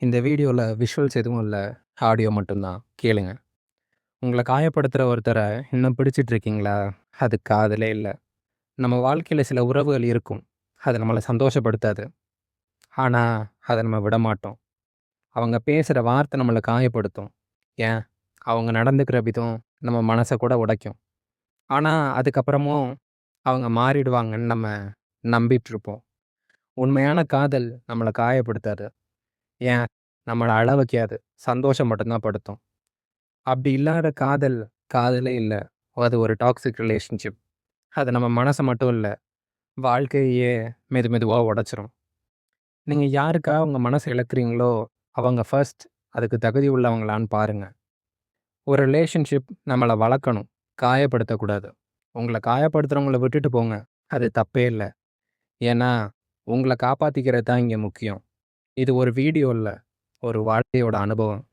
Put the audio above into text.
இந்த வீடியோல விஷுவல்ஸ் எதுவும் இல்ல. ஆடியோ மட்டும் தான். கேளுங்க. உங்கள காயப்படுத்துற ஒருத்தர இன்னும் பிடிச்சிட்டு இருக்கீங்களா? அது காதலே இல்ல. நம்ம வாழ்க்கையில சில உறவுகள் இருக்கும். அது நம்மள சந்தோஷப்படுத்தாது. ஆனா, அத நம்ம விடமாட்டோம். அவங்க பேசுற வார்த்தை நம்மள காயப்படுத்தும். ஏன்? அவங்க நடந்துக்கிற விதம் நம்ம மனச கூட உடைக்கும். ஆனா, அதுக்கப்புறமும் அவங்க மாறிடுவாங்கன்னு நம்ம நம்பிட்டுருப்போம். உண்மையான காதல் நம்மள காயப்படுத்தாது. ஏன்? நம்மள அழ வைக்காது. சந்தோஷம் மட்டும் தான் படுத்தும். அப்படி இல்லாத காதல், காதலே இல்ல. அது ஒரு டாக்ஸிக் ரிலேஷன்ஷிப். அது நம்ம மனச மட்டும் இல்ல, வாழ்க்கையே மெதுவா உடைச்சிரும். நீங்க யாருக்காக உங்க மனச இழக்கிறீங்களோ, அவங்க ஃபர்ஸ்ட் அதுக்கு தகுதி உள்ளவங்களான்னு பாருங்க. ஒரு ரிலேஷன்ஷிப் நம்மள வளர்க்கணும், காயப்படுத்தக்கூடாது. உங்கள காயப்படுத்துறவங்கள விட்டுட்டு போங்க. அது தப்பே இல்ல. ஏன்னா, உங்கள காப்பாத்திக்கிறது தான் இங்க முக்கியம். இது ஒரு வீடியோ இல்ல, ஒரு வாழ்க்கையோட அனுபவம்.